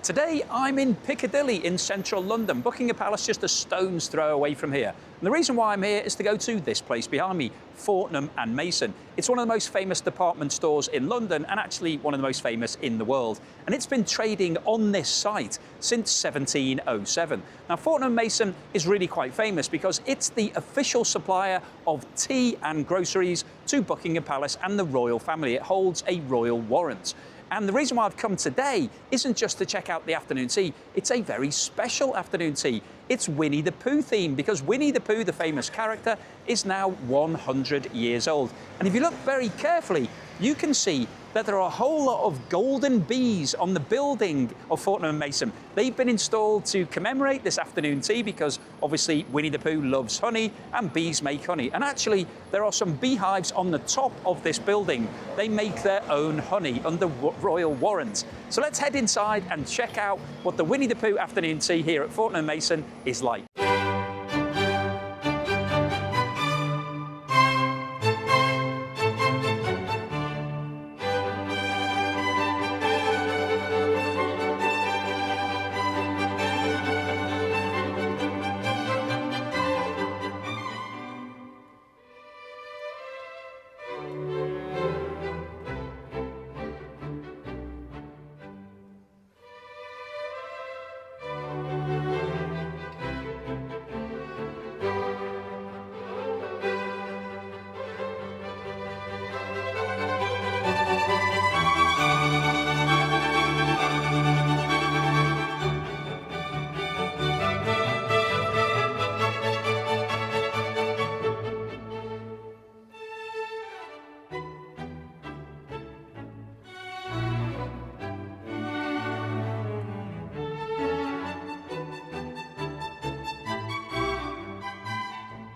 Today I'm in Piccadilly in central London, Buckingham Palace just a stone's throw away from here. And the reason why I'm here is to go to this place behind me, Fortnum Mason. It's one of the most famous department stores in London and actually one of the most famous in the world. And it's been trading on this site since 1707. Now Fortnum Mason is really quite famous because it's the official supplier of tea and groceries to Buckingham Palace and the royal family. It holds a royal warrant. And the reason why I've come today isn't just to check out the afternoon tea, it's a very special afternoon tea. It's Winnie the Pooh themed because Winnie the Pooh, the famous character, is now 100 years old. And if you look very carefully, you can see that there are a whole lot of golden bees on the building of Fortnum Mason. They've been installed to commemorate this afternoon tea because obviously Winnie the Pooh loves honey and bees make honey. And actually there are some beehives on the top of this building. They make their own honey under royal warrant. So let's head inside and check out what the Winnie the Pooh afternoon tea here at Fortnum Mason is like.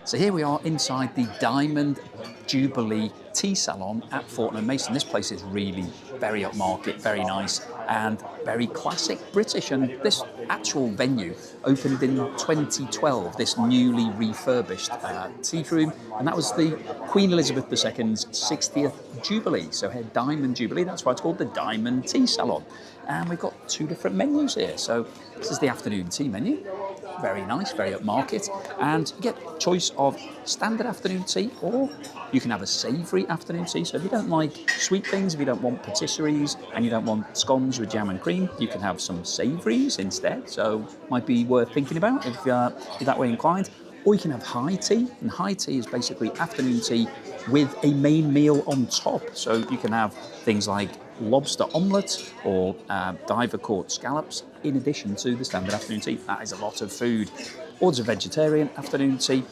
So here we are inside the Diamond Jubilee Tea Salon at Fortnum Mason. This place is really very upmarket, very nice and very classic British. And this actual venue opened in 2012, this newly refurbished tea room. And that was the Queen Elizabeth II's 60th Jubilee. So here, Diamond Jubilee, that's why it's called the Diamond Tea Salon. And we've got two different menus here. So this is the afternoon tea menu. Very nice, very upmarket, and you get choice of standard afternoon tea, or you can have a savoury afternoon tea. So if you don't like sweet things, if you don't want patisseries, and you don't want scones with jam and cream, you can have some savouries instead. So might be worth thinking about if you're that way inclined. Or you can have high tea, and high tea is basically afternoon tea with a main meal on top. So you can have things like lobster omelette or diver caught scallops in addition to the standard afternoon tea. That is a lot of food. Or there's a vegetarian afternoon tea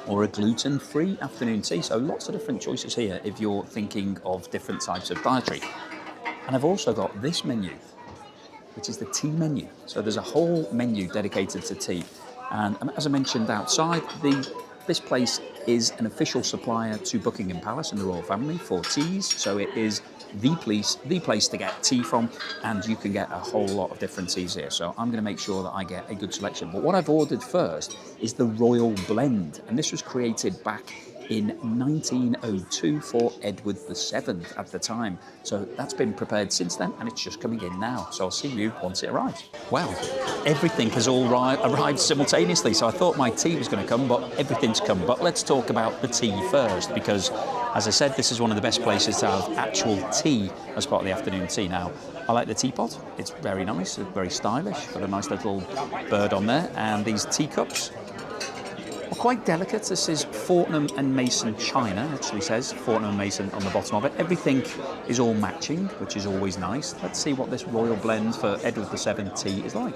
or a gluten-free afternoon tea. So lots of different choices here if you're thinking of different types of dietary. And I've also got this menu, which is the tea menu. So there's a whole menu dedicated to tea. And as I mentioned outside, this place is an official supplier to Buckingham Palace and the royal family for teas. So it is the place to get tea from, and you can get a whole lot of different teas here. So I'm going to make sure that I get a good selection. But what I've ordered first is the Royal Blend, and this was created back in 1902 for Edward VII at the time. So that's been prepared since then, and it's just coming in now. So I'll see you once it arrives. Well, everything has all arrived simultaneously. So I thought my tea was going to come, but everything's come. But let's talk about the tea first, because as I said, this is one of the best places to have actual tea as part of the afternoon tea. Now, I like the teapot. It's very nice, very stylish. Got a nice little bird on there, and these teacups are quite delicate. This is Fortnum and Mason China, actually says Fortnum and Mason on the bottom of it. Everything is all matching, which is always nice. Let's see what this Royal Blend for Edward VII tea is like.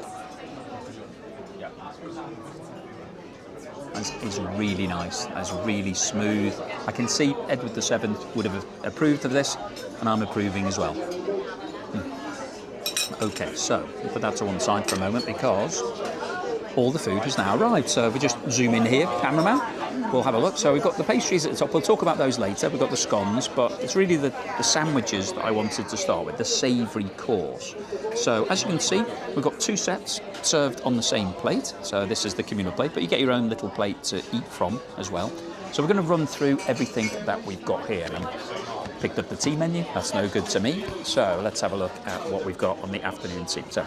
It's really nice, it's really smooth. I can see Edward VII would have approved of this, and I'm approving as well. Okay, so we'll put that to one side for a moment because all the food has now arrived. So if we just zoom in here, cameraman, we'll have a look. So we've got the pastries at the top. We'll talk about those later. We've got the scones, but it's really the sandwiches that I wanted to start with, the Savoury Course. So as you can see, we've got two sets served on the same plate. So this is the communal plate, but you get your own little plate to eat from as well. So we're going to run through everything that we've got here. And picked up the tea menu, that's no good to me. So let's have a look at what we've got on the afternoon tea. So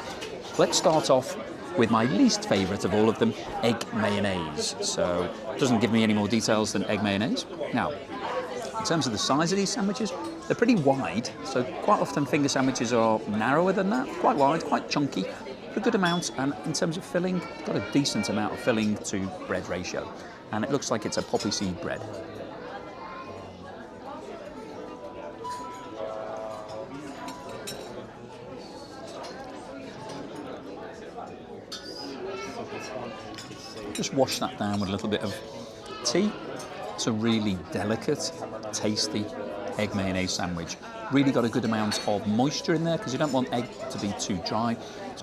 let's start off with my least favourite of all of them, egg mayonnaise. So it doesn't give me any more details than egg mayonnaise. Now, in terms of the size of these sandwiches, they're pretty wide. So quite often finger sandwiches are narrower than that, quite wide, quite chunky, a good amount. And in terms of filling, got a decent amount of filling to bread ratio. And it looks like it's a poppy seed bread. Just wash that down with a little bit of tea. It's a really delicate, tasty egg mayonnaise sandwich. Really got a good amount of moisture in there because you don't want egg to be too dry.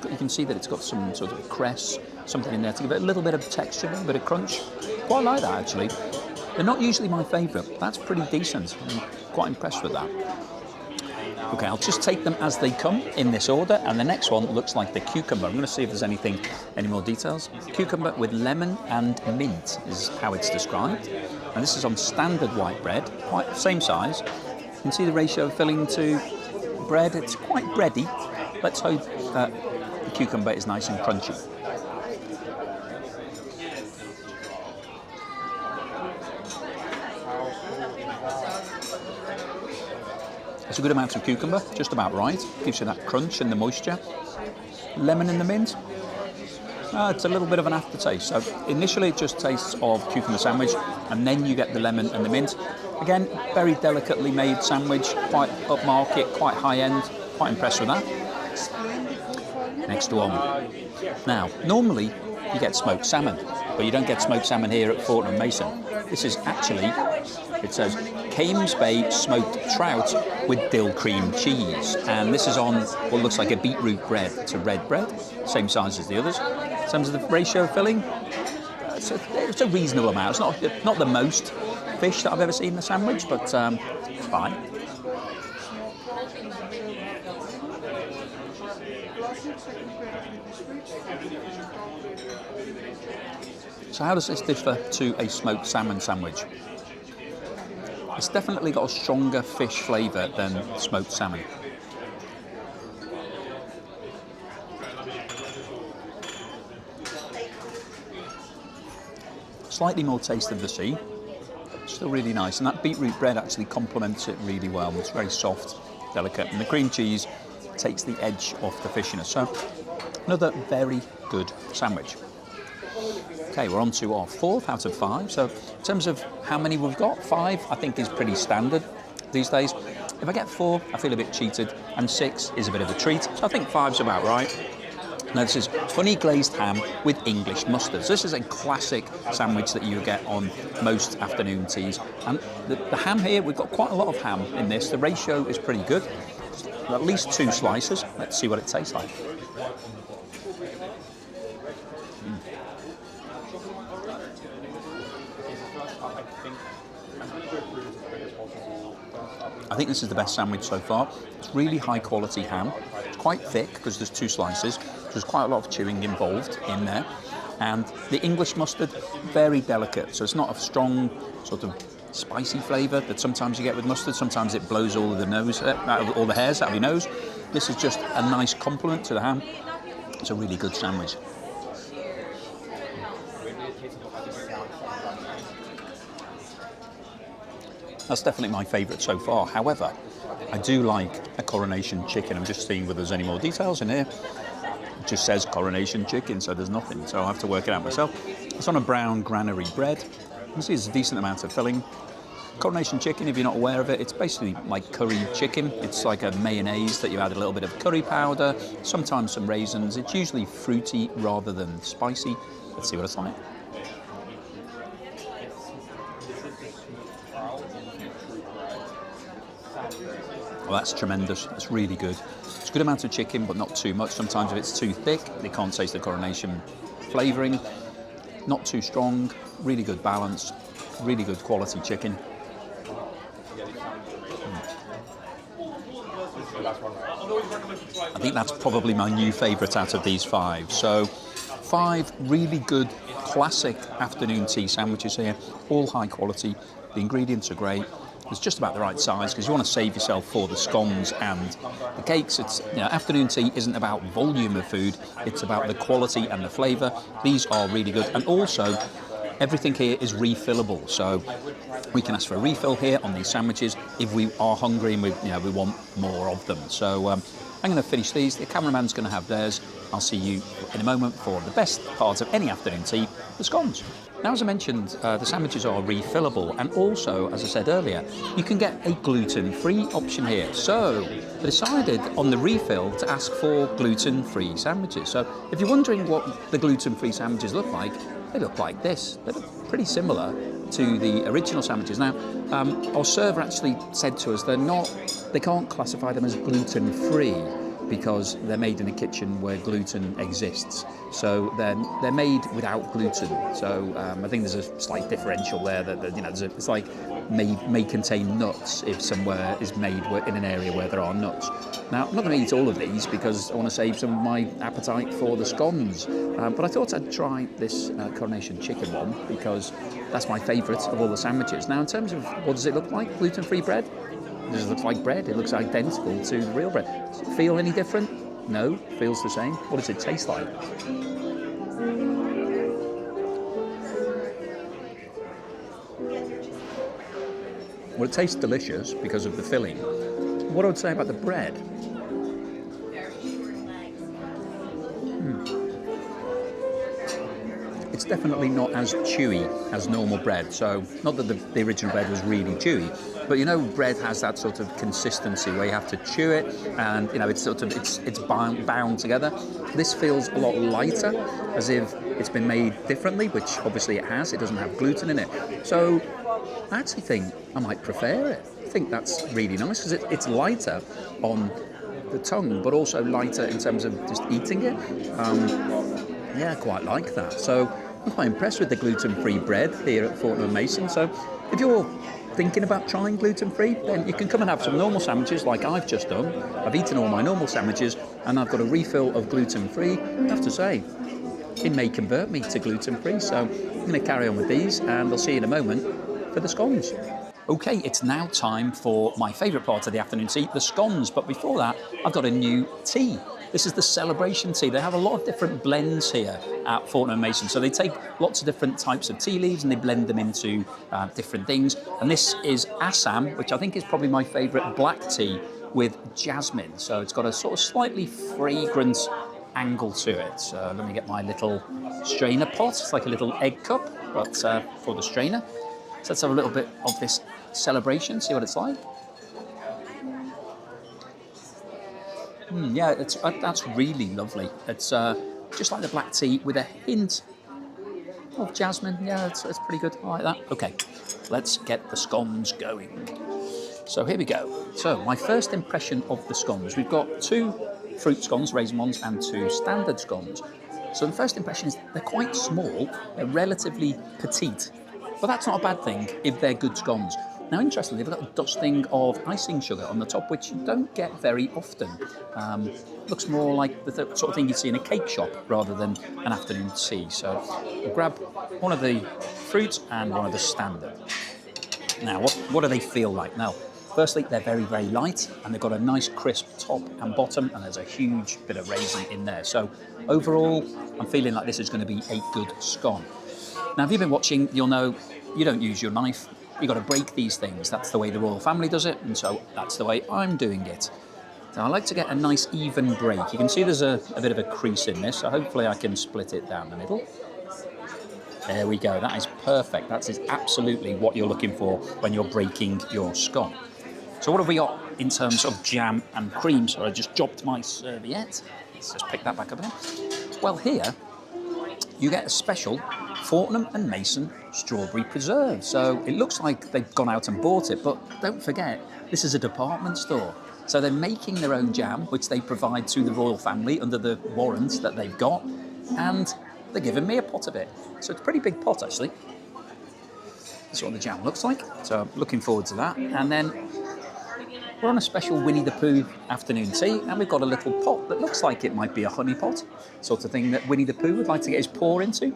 You can see that it's got some sort of cress, something in there to give it a little bit of texture, a little bit of crunch. Quite like that actually. They're not usually my favourite. That's pretty decent. I'm quite impressed with that. Okay, I'll just take them as they come in this order, and the next one looks like the cucumber. I'm going to see if there's any more details. Cucumber with lemon and mint is how it's described. And this is on standard white bread, quite same size. You can see the ratio of filling to bread. It's quite bready. Let's hope the cucumber is nice and crunchy. It's a good amount of cucumber, just about right. Gives you that crunch and the moisture. Lemon in the mint. It's a little bit of an aftertaste. So initially it just tastes of cucumber sandwich, and then you get the lemon and the mint. Again, very delicately made sandwich, quite upmarket, quite high end. Quite impressed with that. Next one. Now, normally you get smoked salmon, but you don't get smoked salmon here at Fortnum Mason. This is actually, it says, Kames Bay smoked trout with dill cream cheese. And this is on what looks like a beetroot bread. It's a red bread, same size as the others. In terms of the ratio of filling, it's a reasonable amount. It's not the most fish that I've ever seen in a sandwich, but it's fine. So how does this differ to a smoked salmon sandwich? It's definitely got a stronger fish flavour than smoked salmon. Slightly more taste of the sea, still really nice. And that beetroot bread actually complements it really well. It's very soft, delicate, and the cream cheese takes the edge off the fishiness. So another very good sandwich. Okay, we're on to our 4th out of 5. So in terms of how many we've got, 5 I think is pretty standard these days. If I get 4, I feel a bit cheated, and 6 is a bit of a treat. So I think 5's about right. Now this is honey glazed ham with English mustard. So this is a classic sandwich that you get on most afternoon teas. And the ham here, we've got quite a lot of ham in this. The ratio is pretty good. At least 2 slices. Let's see what it tastes like. I think this is the best sandwich so far. It's really high quality ham. It's quite thick because there's 2 slices. There's quite a lot of chewing involved in there. And the English mustard, very delicate. So it's not a strong sort of spicy flavour that sometimes you get with mustard. Sometimes it blows all of the hairs out of your nose. This is just a nice complement to the ham. It's a really good sandwich. That's definitely my favourite so far. However, I do like a coronation chicken. I'm just seeing whether there's any more details in here. It just says coronation chicken, so there's nothing. So I'll have to work it out myself. It's on a brown granary bread. You can see there's a decent amount of filling. Coronation chicken, if you're not aware of it, it's basically like curry chicken. It's like a mayonnaise that you add a little bit of curry powder, sometimes some raisins. It's usually fruity rather than spicy. Let's see what it's like. Well, that's tremendous. It's really good. It's a good amount of chicken, but not too much. Sometimes if it's too thick, they can't taste the coronation flavouring. Not too strong. Really good balance. Really good quality chicken. I think that's probably my new favourite out of these 5. So 5 really good classic afternoon tea sandwiches here, all high quality. The ingredients are great. It's just about the right size because you want to save yourself for the scones and the cakes. It's, you know, afternoon tea isn't about volume of food, it's about the quality and the flavour. These are really good, and also everything here is refillable, so we can ask for a refill here on these sandwiches if we are hungry and we want more of them. So I'm going to finish these. The cameraman's going to have theirs. I'll see you in a moment for the best part of any afternoon tea, the scones. Now, as I mentioned, the sandwiches are refillable, and also, as I said earlier, you can get a gluten-free option here. So I decided on the refill to ask for gluten-free sandwiches. So if you're wondering what the gluten-free sandwiches look like, they look like this. They look pretty similar to the original sandwiches. Now, our server actually said to us they can't classify them as gluten-free because they're made in a kitchen where gluten exists. So they're made without gluten. So I think there's a slight differential there that it's like may contain nuts if somewhere is made in an area where there are nuts. Now, I'm not going to eat all of these because I want to save some of my appetite for the scones. But I thought I'd try this coronation chicken one because that's my favourite of all the sandwiches. Now, in terms of what does it look like, gluten-free bread? Does it look like bread? It looks identical to the real bread. Does it feel any different? No, feels the same. What does it taste like? Well, it tastes delicious because of the filling. What I would say about the bread? It's definitely not as chewy as normal bread. So, not that the original bread was really chewy, but bread has that sort of consistency where you have to chew it, and it's bound together. This feels a lot lighter, as if it's been made differently, which obviously it has. It doesn't have gluten in it. So, I actually think I might prefer it. I think that's really nice because it's lighter on the tongue, but also lighter in terms of just eating it. Yeah, I quite like that. So I'm quite impressed with the gluten-free bread here at Fortnum Mason. So if you're thinking about trying gluten-free, then you can come and have some normal sandwiches like I've just done. I've eaten all my normal sandwiches and I've got a refill of gluten-free. I have to say, it may convert me to gluten-free. So I'm going to carry on with these and I'll see you in a moment for the scones. Okay, it's now time for my favourite part of the afternoon tea, the scones. But before that, I've got a new tea. This is the celebration tea. They have a lot of different blends here at Fortnum Mason. So they take lots of different types of tea leaves and they blend them into different things. And this is Assam, which I think is probably my favourite black tea with jasmine. So it's got a sort of slightly fragrant angle to it. So let me get my little strainer pot. It's like a little egg cup, but for the strainer. So let's have a little bit of this celebration, see what it's like. Yeah, that's really lovely. It's just like the black tea with a hint of jasmine. Yeah, it's pretty good. I like that. Okay, let's get the scones going. So here we go. So my first impression of the scones. We've got 2 fruit scones, raisin ones, and 2 standard scones. So the first impression is they're quite small. They're relatively petite. But that's not a bad thing if they're good scones. Now, interestingly, they've got a dusting of icing sugar on the top, which you don't get very often. Looks more like the sort of thing you'd see in a cake shop rather than an afternoon tea. So we'll grab one of the fruit and one of the standard. Now, what do they feel like? Now, firstly, they're very, very light, and they've got a nice crisp top and bottom, and there's a huge bit of raisin in there. So overall, I'm feeling like this is going to be a good scone. Now, if you've been watching, you'll know you don't use your knife. You've got to break these things. That's the way the royal family does it, and so that's the way I'm doing it. So I like to get a nice even break. You can see there's a bit of a crease in this, so hopefully I can split it down the middle. There we go. That is perfect. That is absolutely what you're looking for when you're breaking your scone. So what have we got in terms of jam and cream? So I just dropped my serviette. Let's just pick that back up again. Well, here you get a special Fortnum and Mason strawberry preserve. So it looks like they've gone out and bought it, but don't forget, this is a department store. So they're making their own jam, which they provide to the royal family under the warrants that they've got, and they're giving me a pot of it. So it's a pretty big pot, actually. That's what the jam looks like. So I'm looking forward to that. And then We're on a special Winnie the Pooh afternoon tea, and we've got a little pot that looks like it might be a honey pot, sort of thing that Winnie the Pooh would like to get his paw into.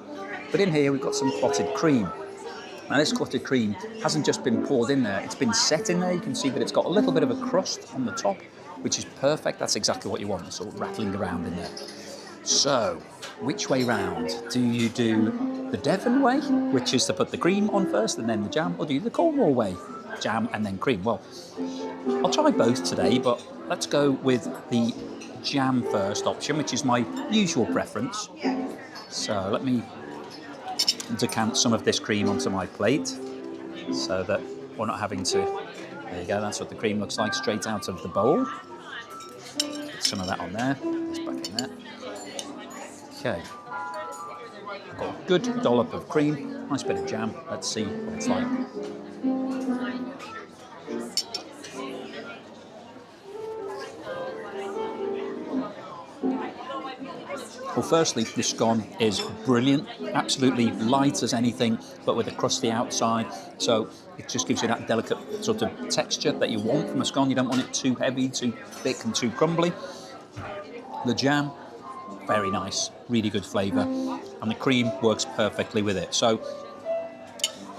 But in here we've got some clotted cream. Now this clotted cream hasn't just been poured in there, it's been set in there. You can see that it's got a little bit of a crust on the top, which is perfect. That's exactly what you want, sort of rattling around in there. So, which way round? Do you do the Devon way, which is to put the cream on first and then the jam, or do you do the Cornwall way, jam and then cream? Well, I'll try both today, but let's go with the jam first option, which is my usual preference. So let me decant some of this cream onto my plate so that we're not having to, there you go, that's what the cream looks like straight out of the bowl. Get some of that on there, it's back in there. Okay, I've got a good dollop of cream, nice bit of jam, let's see what it's like. Well, firstly, this scone is brilliant, absolutely light as anything, but with a crusty outside, so it just gives you that delicate sort of texture that you want from a scone. You don't want it too heavy, too thick and too crumbly. The jam, very nice, really good flavour, and the cream works perfectly with it. So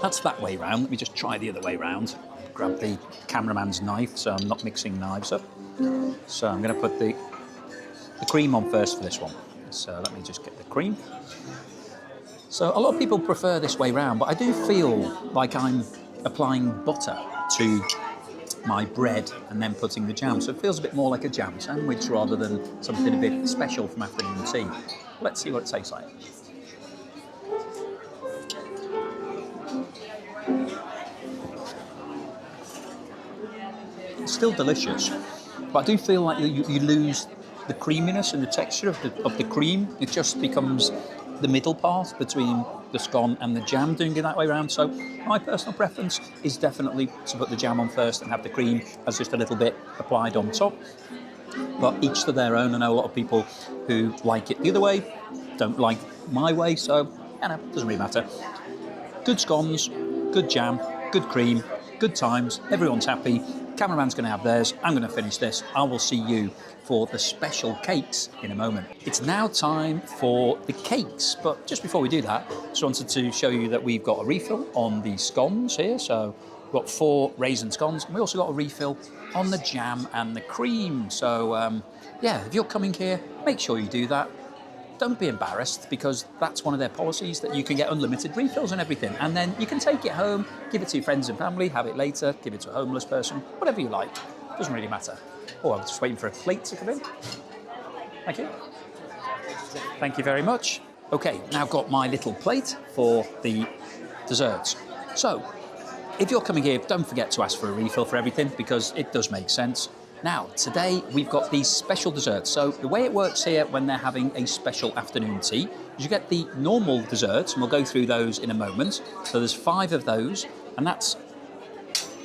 that's that way round. Let me just try the other way round. Grab the cameraman's knife so I'm not mixing knives up. So I'm going to put the cream on first for this one. So let me just get the cream. So a lot of people prefer this way round, but I do feel like I'm applying butter to my bread and then putting the jam. So it feels a bit more like a jam sandwich rather than something a bit special from afternoon tea. Let's see what it tastes like. It's still delicious, but I do feel like you lose the creaminess and the texture of the cream. It just becomes the middle part between the scone and the jam, doing it that way around. So my personal preference is definitely to put the jam on first and have the cream as just a little bit applied on top. But each to their own. I know a lot of people who like it the other way, don't like my way, so you know, it doesn't really matter. Good scones, good jam, good cream, good times, everyone's happy. Cameraman's going to have theirs, I'm going to finish this. I will see you for the special cakes in a moment. It's now time for the cakes, but just before we do that, just wanted to show you that we've got a refill on the scones here. So we've got 4 raisin scones, and we also got a refill on the jam and the cream. So yeah, if you're coming here, make sure you do that. Don't be embarrassed, because that's one of their policies, that you can get unlimited refills and everything, and then you can take it home, give it to your friends and family, have it later, give it to a homeless person, whatever you like. Doesn't really matter. Oh, I'm just waiting for a plate to come in. Thank you. Thank you very much. Okay, now I've got my little plate for the desserts. So, if you're coming here, don't forget to ask for a refill for everything, because it does make sense. Now, today we've got these special desserts. So the way it works here when they're having a special afternoon tea is you get the normal desserts, and we'll go through those in a moment. So there's 5 of those, and that's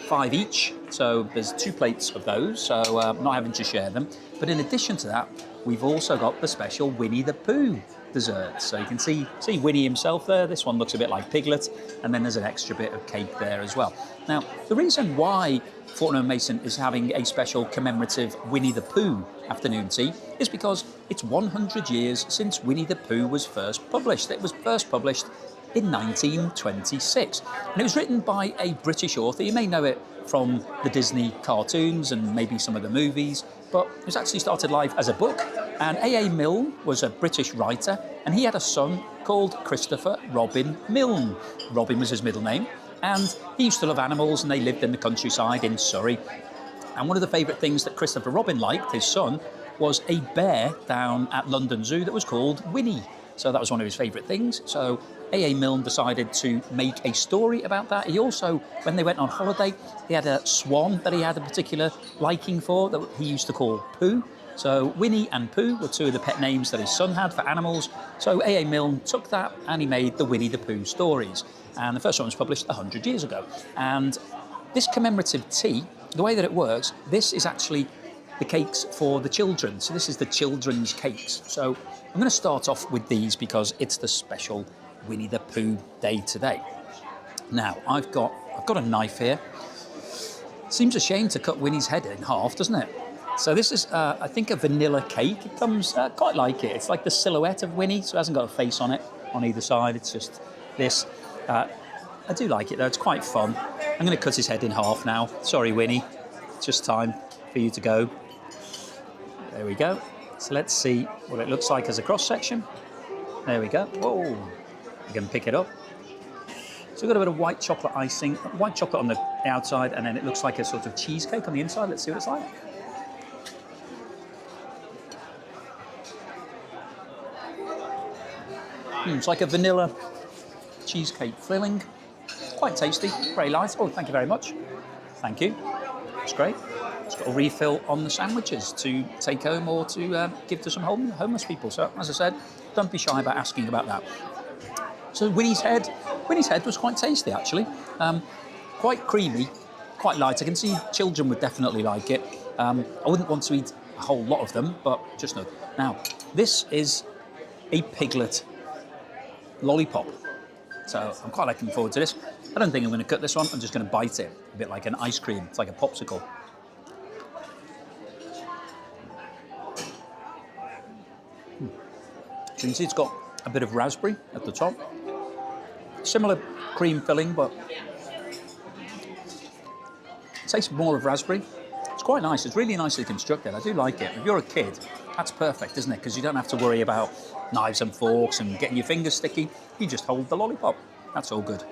5 each. So there's 2 plates of those, so not having to share them. But in addition to that, we've also got the special Winnie the Pooh dessert. So you can see Winnie himself there. This one looks a bit like Piglet, and then there's an extra bit of cake there as well. Now, the reason why Fortnum Mason is having a special commemorative Winnie the Pooh afternoon tea is because it's 100 years since Winnie the Pooh was first published. It was first published in 1926, and it was written by a British author. You may know it from the Disney cartoons and maybe some of the movies, but it was actually started live as a book. And A.A. Milne was a British writer, and he had a son called Christopher Robin Milne. Robin was his middle name, and he used to love animals, and they lived in the countryside in Surrey. And one of the favourite things that Christopher Robin liked, his son, was a bear down at London Zoo that was called Winnie. So that was one of his favourite things. So A.A. Milne decided to make a story about that. He also, when they went on holiday, he had a swan that he had a particular liking for that he used to call Pooh. So Winnie and Pooh were 2 of the pet names that his son had for animals. So A.A. Milne took that and he made the Winnie the Pooh stories. And the first one was published 100 years ago. And this commemorative tea, the way that it works, this is actually the cakes for the children. So this is the children's cakes. So I'm going to start off with these because it's the special Winnie the Pooh day today. Now, I've got a knife here. Seems a shame to cut Winnie's head in half, doesn't it? So this is, I think, a vanilla cake. It comes, quite like it. It's like the silhouette of Winnie, so it hasn't got a face on it on either side. It's just this. I do like it, though. It's quite fun. I'm going to cut his head in half now. Sorry, Winnie. It's just time for you to go. There we go. So let's see what it looks like as a cross-section. There we go. Whoa. You can pick it up. So we've got a bit of white chocolate icing, white chocolate on the outside, and then it looks like a sort of cheesecake on the inside. Let's see what it's like. It's like a vanilla cheesecake filling. Quite tasty, very light. Oh, thank you very much. Thank you. It's great. It's got a refill on the sandwiches to take home or to give to some homeless people. So, as I said, don't be shy about asking about that. So Winnie's head was quite tasty, actually. Quite creamy, quite light. I can see children would definitely like it. I wouldn't want to eat a whole lot of them, but just no. Now, this is a piglet lollipop. So I'm quite looking forward to this. I don't think I'm going to cut this one. I'm just going to bite it, a bit like an ice cream. It's like a popsicle. So you can see it's got a bit of raspberry at the top. Similar cream filling, but it tastes more of raspberry. It's quite nice. It's really nicely constructed. I do like it. If you're a kid, that's perfect, isn't it? Because you don't have to worry about knives and forks and getting your fingers sticky. You just hold the lollipop. That's all good.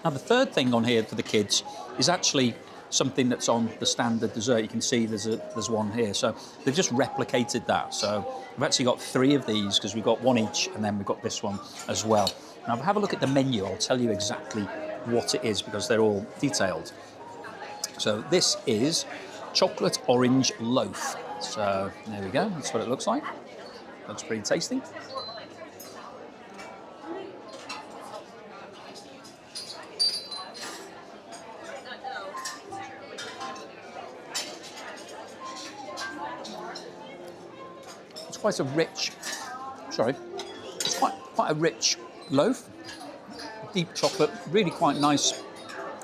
Now, the third thing on here for the kids is actually something that's on the standard dessert. You can see there's one here. So they've just replicated that. So we've actually got 3 of these because we've got one each, and then we've got this one as well. Now, have a look at the menu. I'll tell you exactly what it is because they're all detailed. So this is chocolate orange loaf. So there we go. That's what it looks like. Looks pretty tasty. It's quite a rich, it's quite a rich loaf. Deep chocolate, really quite nice.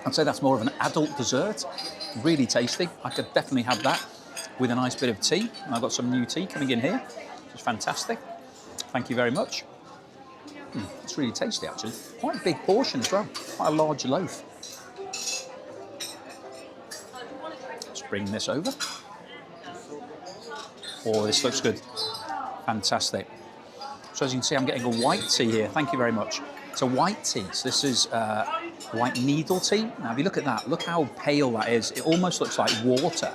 I'd say that's more of an adult dessert. Really tasty. I could definitely have that with a nice bit of tea. And I've got some new tea coming in here, which is fantastic. Thank you very much. It's really tasty, actually. Quite a big portion as well. Quite a large loaf. Let's bring this over. Oh, this looks good. Fantastic. So as you can see, I'm getting a white tea here. Thank you very much. It's a white tea. So this is white needle tea. Now, if you look at that, look how pale that is. It almost looks like water.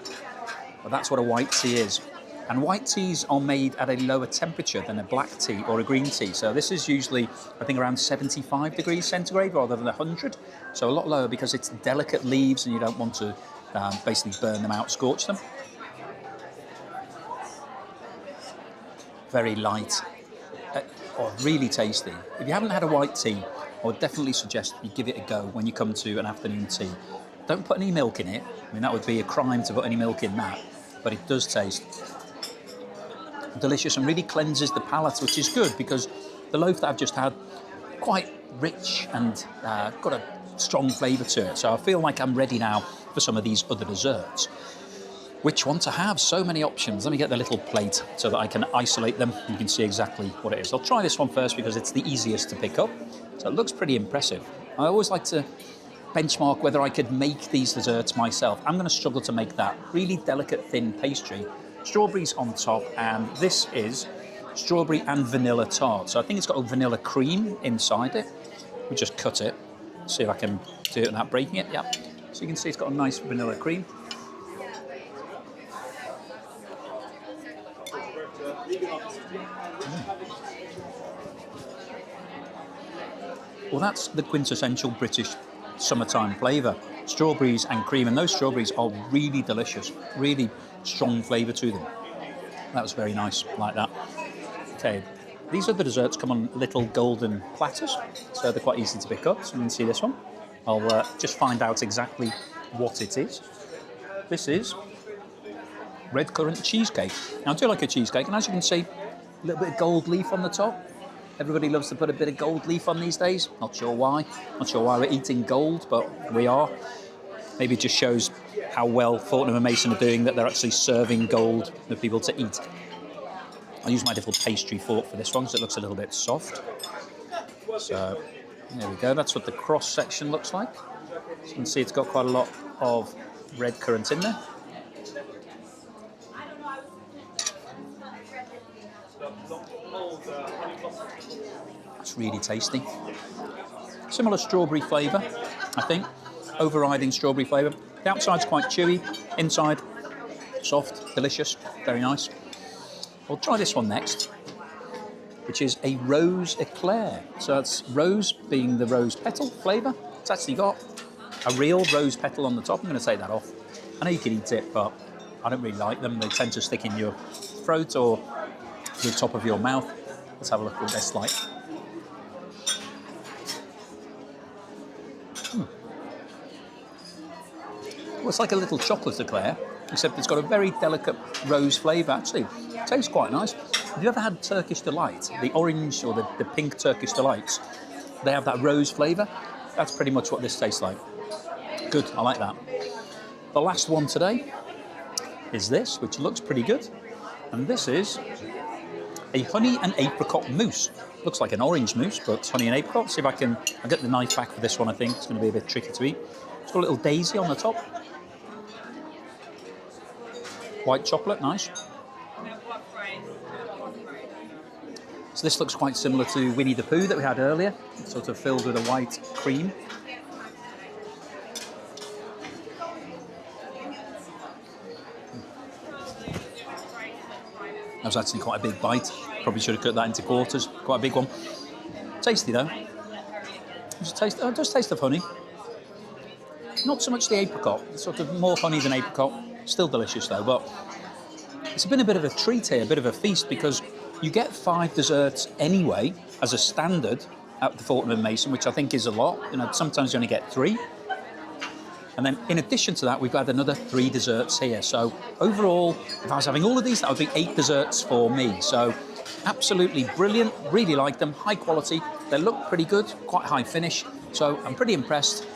But that's what a white tea is. And white teas are made at a lower temperature than a black tea or a green tea. So this is usually, I think, around 75 degrees centigrade rather than 100. So a lot lower because it's delicate leaves and you don't want to basically burn them out, scorch them. Very light. Really tasty. If you haven't had a white tea, I would definitely suggest you give it a go when you come to an afternoon tea. Don't put any milk in it. I mean, that would be a crime to put any milk in that. But it does taste delicious and really cleanses the palate, which is good because the loaf that I've just had, quite rich and got a strong flavour to it. So I feel like I'm ready now for some of these other desserts. Which one to have? So many options. Let me get the little plate so that I can isolate them. You can see exactly what it is. I'll try this one first because it's the easiest to pick up. So it looks pretty impressive. I always like to benchmark whether I could make these desserts myself. I'm going to struggle to make that. Really delicate, thin pastry. Strawberries on top, and this is strawberry and vanilla tart. So I think it's got a vanilla cream inside it. We just cut it. See if I can do it without breaking it. Yeah. So you can see it's got a nice vanilla cream. Well, that's the quintessential British summertime flavour. Strawberries and cream, and those strawberries are really delicious, really strong flavour to them. That was very nice, like that. Okay, these other desserts come on little golden platters, so they're quite easy to pick up. So you can see this one. I'll just find out exactly what it is. This is red currant cheesecake. Now, I do like a cheesecake, and as you can see, a little bit of gold leaf on the top. Everybody loves to put a bit of gold leaf on these days. Not sure why. Not sure why we're eating gold, but we are. Maybe it just shows how well Fortnum Mason are doing, that they're actually serving gold for people to eat. I'll use my little pastry fork for this one because it looks a little bit soft. So there we go, that's what the cross section looks like. So you can see it's got quite a lot of red currant in there. It's really tasty. Similar strawberry flavour, I think. Overriding strawberry flavour. The outside's quite chewy, inside soft, delicious, very nice. We'll try this one next, which is a rose eclair. So it's rose being the rose petal flavour. It's actually got a real rose petal on the top. I'm going to take that off. I know you can eat it, but I don't really like them. They tend to stick in your throat or the top of your mouth. Let's have a look at what that's like. Well, it's like a little chocolate eclair, except it's got a very delicate rose flavour. Actually, it tastes quite nice. Have you ever had Turkish Delight? The orange or the pink Turkish Delights? They have that rose flavour. That's pretty much what this tastes like. Good, I like that. The last one today is this, which looks pretty good. And this is a honey and apricot mousse. Looks like an orange mousse, but it's honey and apricot. See if I'll get the knife back for this one, I think. It's going to be a bit tricky to eat. It's got a little daisy on the top. White chocolate, nice. So this looks quite similar to Winnie the Pooh that we had earlier. It's sort of filled with a white cream. That was actually quite a big bite. Probably should have cut that into quarters. Quite a big one. Tasty though. It does taste of honey. Not so much the apricot. It's sort of more honey than apricot. Still delicious though, but it's been a bit of a treat here, a bit of a feast, because you get 5 desserts anyway as a standard at the Fortnum Mason, which I think is a lot. You know, sometimes you only get 3. And then in addition to that, we've had another 3 desserts here. So overall, if I was having all of these, that would be 8 desserts for me. So absolutely brilliant, really like them, high quality. They look pretty good, quite high finish. So I'm pretty impressed.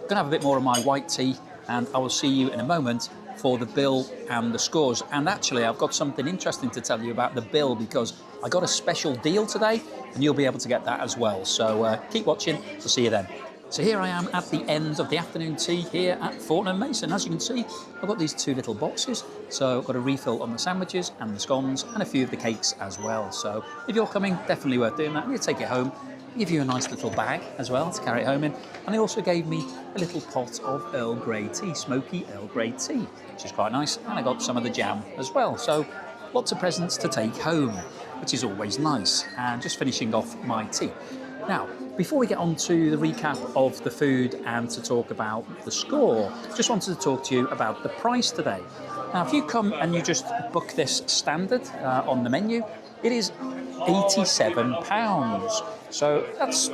Gonna have a bit more of my white tea, and I will see you in a moment for the bill and the scores. And actually, I've got something interesting to tell you about the bill, because I got a special deal today, and you'll be able to get that as well. So keep watching, we'll see you then. So here I am at the end of the afternoon tea here at Fortnum Mason. As you can see, I've got these 2 little boxes. So I've got a refill on the sandwiches and the scones and a few of the cakes as well. So if you're coming, definitely worth doing that. You take it home, give you a nice little bag as well to carry it home in. And they also gave me a little pot of Earl Grey tea, smoky Earl Grey tea, which is quite nice. And I got some of the jam as well. So lots of presents to take home, which is always nice. And just finishing off my tea. Now, before we get on to the recap of the food and to talk about the score, just wanted to talk to you about the price today. Now, if you come and you just book this standard on the menu, it is £87. So that's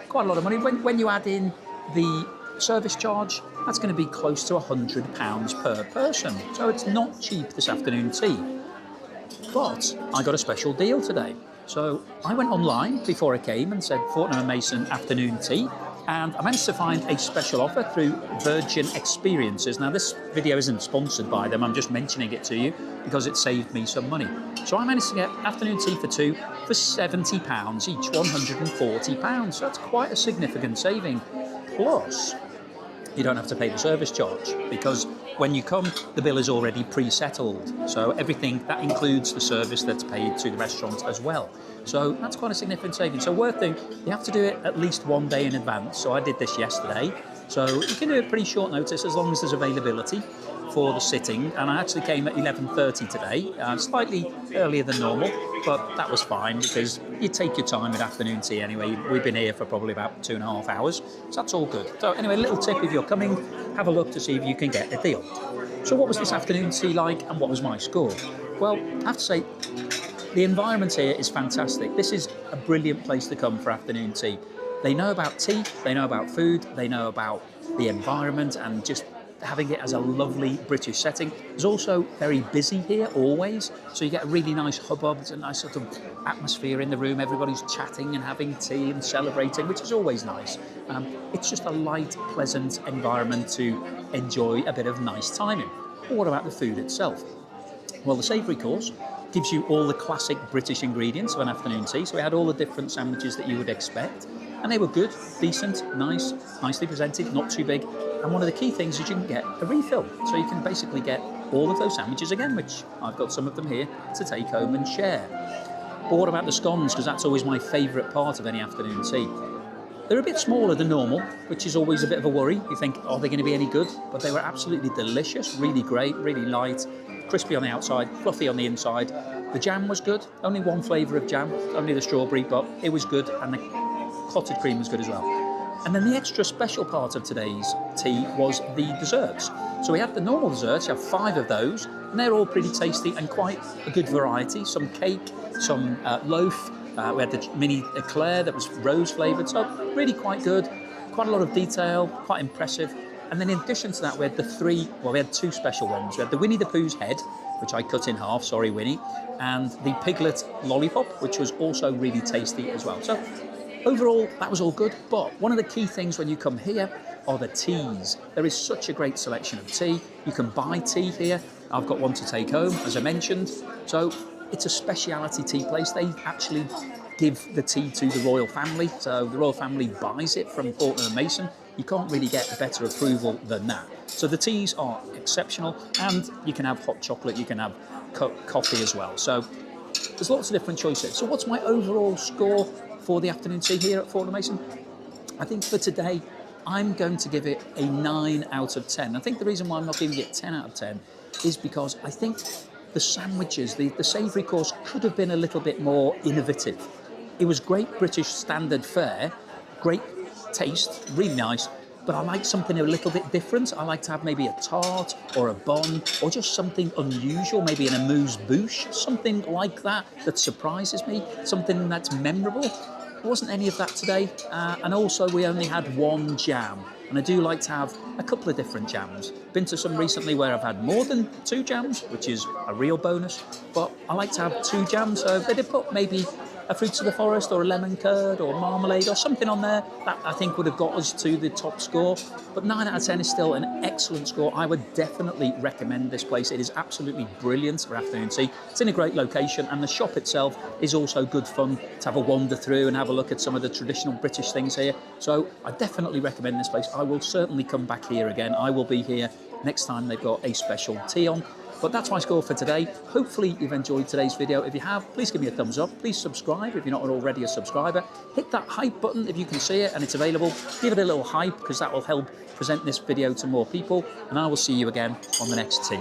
quite a lot of money. When you add in the service charge, that's going to be close to £100 per person. So it's not cheap, this afternoon tea. But I got a special deal today. So I went online before I came and said Fortnum Mason afternoon tea, and I managed to find a special offer through Virgin Experiences. Now, this video isn't sponsored by them, I'm just mentioning it to you because it saved me some money. So I managed to get afternoon tea for 2 for £70 each, £140. So that's quite a significant saving. Plus, you don't have to pay the service charge, because when you come, the bill is already pre-settled. So everything, that includes the service that's paid to the restaurant as well. So that's quite a significant saving. So worth doing. You have to do it at least 1 day in advance. So I did this yesterday. So you can do it pretty short notice as long as there's availability for the sitting. And I actually came at 11:30 today, slightly earlier than normal, but that was fine because you take your time with afternoon tea anyway. We've been here for probably about 2.5 hours, so that's all good. So anyway, a little tip: if you're coming, have a look to see if you can get a deal. So what was this afternoon tea like, and what was my score? Well, I have to say, the environment here is fantastic. This is a brilliant place to come for afternoon tea. They know about tea, they know about food, they know about the environment and just having it as a lovely British setting. It's also very busy here always, so you get a really nice hubbub. It's a nice sort of atmosphere in the room. Everybody's chatting and having tea and celebrating, which is always nice. It's just a light, pleasant environment to enjoy a bit of nice time in. But what about the food itself? Well, the Savoury Course gives you all the classic British ingredients of an afternoon tea. So we had all the different sandwiches that you would expect, and they were good, decent, nice, nicely presented, not too big. And one of the key things is you can get a refill. So you can basically get all of those sandwiches again, which I've got some of them here to take home and share. But what about the scones? Because that's always my favourite part of any afternoon tea. They're a bit smaller than normal, which is always a bit of a worry. You think, are they going to be any good? But they were absolutely delicious, really great, really light, crispy on the outside, fluffy on the inside. The jam was good, only one flavour of jam, only the strawberry, but it was good, and the clotted cream was good as well. And then the extra special part of today's tea was the desserts. So we had the normal desserts, you have 5 of those, and they're all pretty tasty and quite a good variety. Some cake, some loaf, we had the mini eclair that was rose flavoured, so really quite good, quite a lot of detail, quite impressive. And then in addition to that, we had 2 special ones. We had the Winnie the Pooh's head, which I cut in half, sorry Winnie, and the piglet lollipop, which was also really tasty as well. So overall, that was all good, but one of the key things when you come here are the teas. There is such a great selection of tea. You can buy tea here. I've got one to take home, as I mentioned. So it's a speciality tea place. They actually give the tea to the royal family. So the royal family buys it from Fortnum Mason. You can't really get a better approval than that. So the teas are exceptional, and you can have hot chocolate, you can have coffee as well. So there's lots of different choices. So what's my overall score for the afternoon tea here at Fortnum Mason? I think for today, I'm going to give it a 9 out of 10. I think the reason why I'm not giving it 10 out of 10 is because I think the sandwiches, the Savoury Course could have been a little bit more innovative. It was great British standard fare, great taste, really nice, but I like something a little bit different. I like to have maybe a tart or a bun or just something unusual, maybe an amuse-bouche, something like that that surprises me, something that's memorable. There wasn't any of that today, and also we only had 1 jam, and I do like to have a couple of different jams. Been to some recently where I've had more than 2 jams, which is a real bonus, but I like to have 2 jams, so they did put maybe a fruits of the forest or a lemon curd or marmalade or something on there that I think would have got us to the top score. But 9 out of 10 is still an excellent score. I would definitely recommend this place. It is absolutely brilliant for afternoon tea. It's in a great location, and the shop itself is also good fun to have a wander through and have a look at some of the traditional British things here. So I definitely recommend this place. I will certainly come back here again. I will be here next time they've got a special tea on. But that's my score for today. Hopefully you've enjoyed today's video. If you have, please give me a thumbs up. Please subscribe if you're not already a subscriber. Hit that hype button if you can see it and it's available. Give it a little hype because that will help present this video to more people. And I will see you again on the next tea.